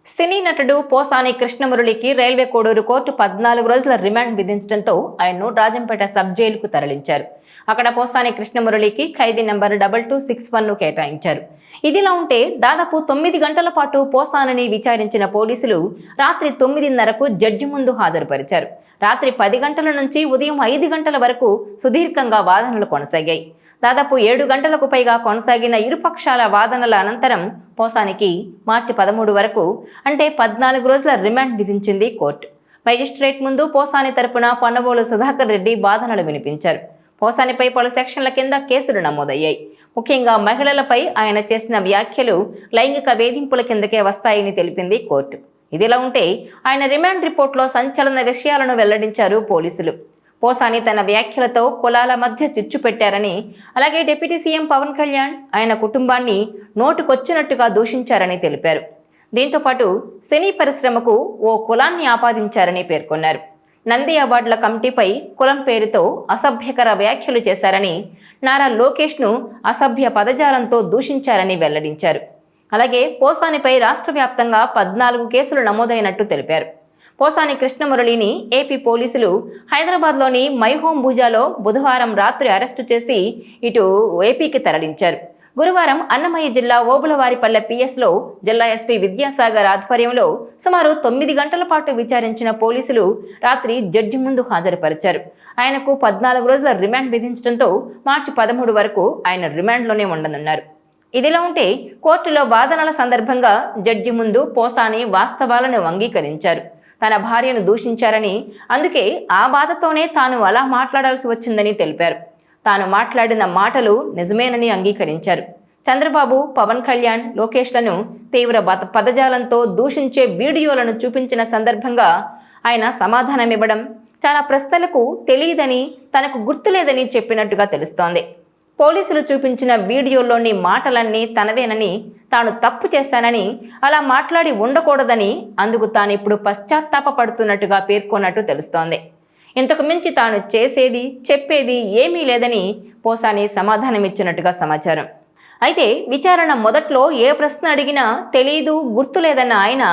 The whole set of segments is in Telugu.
సినీ నటుడు పోసాని కృష్ణమురళికి రైల్వే కోడూరు కోర్టు 14 రోజుల రిమాండ్ విధించడంతో ఆయన్ను రాజంపేట సబ్ జైలుకు తరలించారు. అక్కడ పోసాని కృష్ణమురళికి ఖైదీ నెంబర్ 2261ను కేటాయించారు. ఇదిలా ఉంటే దాదాపు 9 గంటల పాటు పోసానిని విచారించిన పోలీసులు రాత్రి 9:30కు జడ్జి ముందు హాజరుపరిచారు. రాత్రి 10 గంటల నుంచి ఉదయం 5 గంటల వరకు సుదీర్ఘంగా వాదనలు కొనసాగాయి. దాదాపు 7 గంటలకు పైగా కొనసాగిన ఇరుపక్షాల వాదనల అనంతరం పోసానికి మార్చి 13 వరకు అంటే 14 రోజుల రిమాండ్ విధించింది కోర్టు. మెజిస్ట్రేట్ ముందు పోసాని తరపున పొన్నబోలు సుధాకర్ రెడ్డి వాదనలు వినిపించారు. పోసానిపై పలు సెక్షన్ల కింద కేసులు నమోదయ్యాయి. ముఖ్యంగా మహిళలపై ఆయన చేసిన వ్యాఖ్యలు లైంగిక వేధింపుల కిందకే వస్తాయని తెలిపింది కోర్టు. ఇదిలా ఉంటే ఆయన రిమాండ్ రిపోర్టులో సంచలన విషయాలను వెల్లడించారు పోలీసులు. పోసాని తన వ్యాఖ్యలతో కులాల మధ్య చిచ్చు పెట్టారని, అలాగే డిప్యూటీ సీఎం పవన్ కళ్యాణ్ ఆయన కుటుంబాన్ని నోటుకొచ్చినట్టుగా దూషించారని తెలిపారు. దీంతోపాటు సినీ పరిశ్రమకు ఓ కులాన్ని ఆపాదించారని పేర్కొన్నారు. నంది అవార్డుల కమిటీపై కులం పేరుతో అసభ్యకర వ్యాఖ్యలు చేశారని, నారా లోకేష్ను అసభ్య పదజాలంతో దూషించారని వెల్లడించారు. అలాగే పోసానిపై రాష్ట్ర వ్యాప్తంగా 14 కేసులు నమోదైనట్టు తెలిపారు. పోసాని కృష్ణమురళిని ఏపీ పోలీసులు హైదరాబాద్లోని మైహోం భూజాలో బుధవారం రాత్రి అరెస్టు చేసి ఇటు ఏపీకి తరలించారు. గురువారం అన్నమయ్య జిల్లా ఓబులవారిపల్లె పిఎస్లో జిల్లా ఎస్పీ విద్యాసాగర్ ఆధ్వర్యంలో సుమారు 9 గంటల పాటు విచారించిన పోలీసులు రాత్రి జడ్జి ముందు హాజరుపరిచారు. ఆయనకు 14 రోజుల రిమాండ్ విధించడంతో మార్చి 13 వరకు ఆయన రిమాండ్లోనే ఉండనున్నారు. ఇదిలా ఉంటే కోర్టులో వాదనల సందర్భంగా జడ్జి ముందు పోసాని వాస్తవాలను అంగీకరించారు. తన భార్యను దూషించారని, అందుకే ఆ బాధతోనే తాను అలా మాట్లాడాల్సి వచ్చిందని తెలిపారు. తాను మాట్లాడిన మాటలు నిజమేనని అంగీకరించారు. చంద్రబాబు, పవన్ కళ్యాణ్, లోకేష్లను తీవ్ర పదజాలంతో దూషించే వీడియోలను చూపించిన సందర్భంగా ఆయన సమాధానమివ్వడం, చాలా ప్రశ్నలకు తెలియదని, తనకు గుర్తులేదని చెప్పినట్టుగా తెలుస్తోంది. పోలీసులు చూపించిన వీడియోలోని మాటలన్నీ తనవేనని, తాను తప్పు చేశానని, అలా మాట్లాడి ఉండకూడదని, అందుకు తాను ఇప్పుడు పశ్చాత్తాపపడుతున్నట్టుగా పేర్కొన్నట్టు తెలుస్తోంది. ఇంతకు మించి తాను చేసేది, చెప్పేది ఏమీ లేదని పోసాని సమాధానమిచ్చినట్టుగా సమాచారం. అయితే విచారణ మొదట్లో ఏ ప్రశ్న అడిగినా తెలీదు, గుర్తులేదన్న ఆయన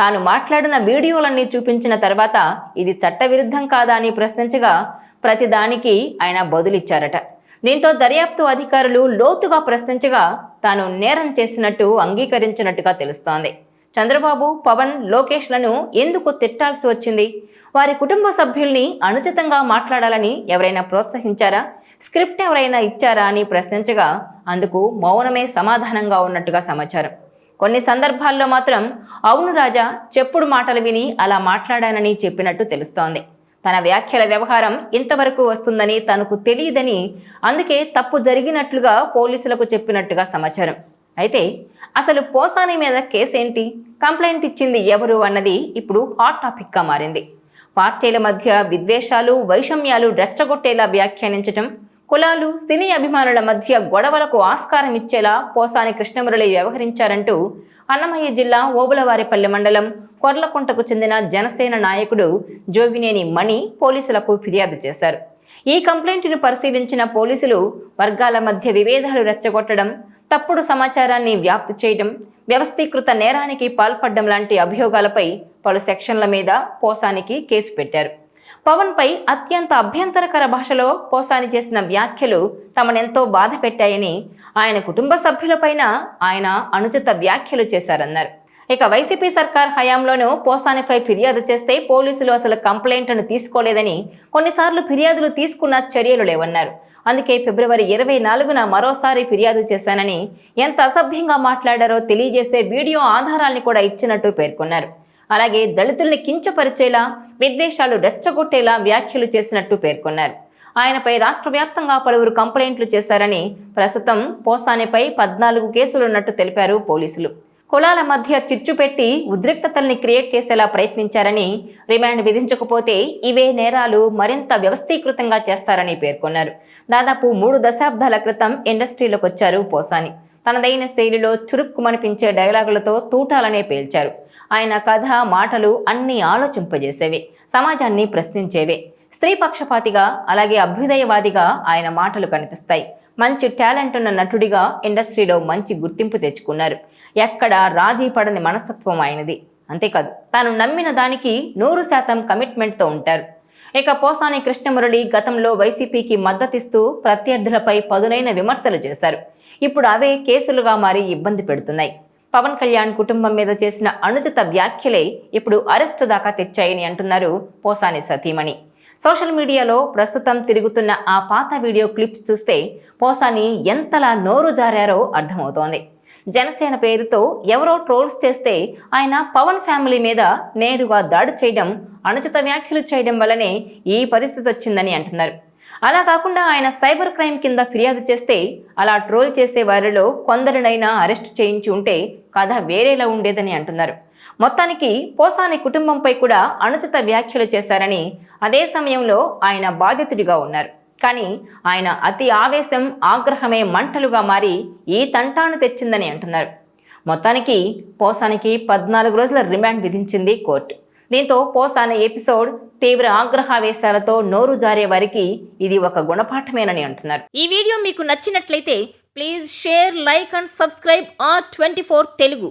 తాను మాట్లాడిన వీడియోలన్నీ చూపించిన తర్వాత ఇది చట్టవిరుద్ధం కాదా అని ప్రశ్నించగా ప్రతిదానికి ఆయన బదులిచ్చారట. దీంతో దర్యాప్తు అధికారులు లోతుగా ప్రశ్నించగా తాను నేరం చేసినట్టు అంగీకరించినట్టుగా తెలుస్తోంది. చంద్రబాబు, పవన్, లోకేష్లను ఎందుకు తిట్టాల్సి వచ్చింది? వారి కుటుంబ సభ్యుల్ని అనుచితంగా మాట్లాడాలని ఎవరైనా ప్రోత్సహించారా? స్క్రిప్ట్ ఎవరైనా ఇచ్చారా అని ప్రశ్నించగా అందుకు మౌనమే సమాధానంగా ఉన్నట్టుగా సమాచారం. కొన్ని సందర్భాల్లో మాత్రం అవును రాజా, చెప్పుడు మాటలు విని అలా మాట్లాడానని చెప్పినట్టు తెలుస్తోంది. తన వ్యాఖ్యల వ్యవహారం ఇంతవరకు వస్తుందని తనకు తెలియదని, అందుకే తప్పు జరిగినట్లుగా పోలీసులకు చెప్పినట్టుగా సమాచారం. అయితే అసలు పోసాని మీద కేసేంటి, కంప్లైంట్ ఇచ్చింది ఎవరు అన్నది ఇప్పుడు హాట్ టాపిక్గా మారింది. పార్టీల మధ్య విద్వేషాలు, వైషమ్యాలు రెచ్చగొట్టేలా వ్యాఖ్యానించటం, కులాలు, సినీ అభిమానుల మధ్య గొడవలకు ఆస్కారం ఇచ్చేలా పోసాని కృష్ణమురళి వ్యవహరించారంటూ అన్నమయ్య జిల్లా ఓబులవారిపల్లె మండలం కొర్లకుంటకు చెందిన జనసేన నాయకుడు జోగినేని మణి పోలీసులకు ఫిర్యాదు చేశారు. ఈ కంప్లైంట్ను పరిశీలించిన పోలీసులు వర్గాల మధ్య విభేదాలు రెచ్చగొట్టడం, తప్పుడు సమాచారాన్ని వ్యాప్తి చేయడం, వ్యవస్థీకృత నేరానికి పాల్పడడం లాంటి అభియోగాలపై పలు సెక్షన్ల మీద పోసానికి కేసు పెట్టారు. పవన్పై అత్యంత అభ్యంతరకర భాషలో పోసాని చేసిన వ్యాఖ్యలు తమనెంతో బాధ పెట్టాయని, ఆయన కుటుంబ సభ్యులపైన ఆయన అనుచిత వ్యాఖ్యలు చేశారన్నారు. ఇక వైసీపీ సర్కార్ హయాంలోనూ పోసానిపై ఫిర్యాదు చేస్తే పోలీసులు అసలు కంప్లైంట్ను తీసుకోలేదని, కొన్నిసార్లు ఫిర్యాదులు తీసుకున్న చర్యలు లేవన్నారు. అందుకే ఫిబ్రవరి 24న మరోసారి ఫిర్యాదు చేశానని, ఎంత అసభ్యంగా మాట్లాడారో తెలియజేసే వీడియో ఆధారాల్ని కూడా ఇచ్చినట్టు పేర్కొన్నారు. అలాగే దళితుల్ని కించపరిచేలా, విద్వేషాలు రెచ్చగొట్టేలా వ్యాఖ్యలు చేసినట్టు పేర్కొన్నారు. ఆయనపై రాష్ట్ర వ్యాప్తంగా పలువురు కంప్లైంట్లు చేశారని, ప్రస్తుతం పోసానిపై 14 కేసులున్నట్టు తెలిపారు పోలీసులు. కులాల మధ్య చిచ్చు పెట్టి ఉద్రిక్తతల్ని క్రియేట్ చేసేలా ప్రయత్నించారని, రిమాండ్ విధించకపోతే ఇవే నేరాలు మరింత వ్యవస్థీకృతంగా చేస్తారని పేర్కొన్నారు. దాదాపు 3 దశాబ్దాల క్రితం ఇండస్ట్రీలోకి వచ్చారు పోసాని. తనదైన శైలిలో చురుక్కుమనిపించే డైలాగులతో తూటాలనే పేల్చారు. ఆయన కథ, మాటలు అన్నీ ఆలోచింపజేసేవే, సమాజాన్ని ప్రశ్నించేవే. స్త్రీ పక్షపాతిగా, అలాగే అభ్యుదయవాదిగా ఆయన మాటలు కనిపిస్తాయి. మంచి టాలెంట్ ఉన్న నటుడిగా ఇండస్ట్రీలో మంచి గుర్తింపు తెచ్చుకున్నారు. ఎక్కడా రాజీ పడని మనస్తత్వం ఆయనది. అంతేకాదు తాను నమ్మిన దానికి 100% కమిట్మెంట్తో ఉంటారు. ఇక పోసాని కృష్ణమురళి గతంలో వైసీపీకి మద్దతిస్తూ ప్రత్యర్థులపై పదునైన విమర్శలు చేశారు. ఇప్పుడు అవే కేసులుగా మారి ఇబ్బంది పెడుతున్నాయి. పవన్ కళ్యాణ్ కుటుంబం మీద చేసిన అనుచిత వ్యాఖ్యలే ఇప్పుడు అరెస్టు దాకా తెచ్చాయని అంటున్నారు పోసాని సతీమణి. సోషల్ మీడియాలో ప్రస్తుతం తిరుగుతున్న ఆ పాత వీడియో క్లిప్స్ చూస్తే పోసాని ఎంతలా నోరు జారారో అర్థమవుతోంది. జనసేన పేరుతో ఎవరో ట్రోల్స్ చేస్తే ఆయన పవన్ ఫ్యామిలీ మీద నేరుగా దాడి చేయడం, అనుచిత వ్యాఖ్యలు చేయడం వల్లనే ఈ పరిస్థితి వచ్చిందని అంటున్నారు. అలా కాకుండా ఆయన సైబర్ క్రైమ్ కింద ఫిర్యాదు చేస్తే అలా ట్రోల్ చేసే వారిలో కొందరినైనా అరెస్ట్ చేయించి ఉంటే కథ వేరేలా ఉండేదని అంటున్నారు. మొత్తానికి పోసాని కుటుంబంపై కూడా అనుచిత వ్యాఖ్యలు చేశారని, అదే సమయంలో ఆయన బాధితుడిగా ఉన్నారు. కానీ ఆయన అతి ఆవేశం, ఆగ్రహమే మంటలుగా మారి ఈ తంటాను తెచ్చిందని అంటున్నారు. మొత్తానికి పోసానికి 14 రోజుల రిమాండ్ విధించింది కోర్టు. దీంతో పోసాని ఎపిసోడ్ తీవ్ర ఆగ్రహావేశాలతో నోరు జారే వారికి ఇది ఒక గుణపాఠమేనని అంటున్నారు. ఈ వీడియో మీకు నచ్చినట్లయితే please share, like and subscribe R24 Telugu.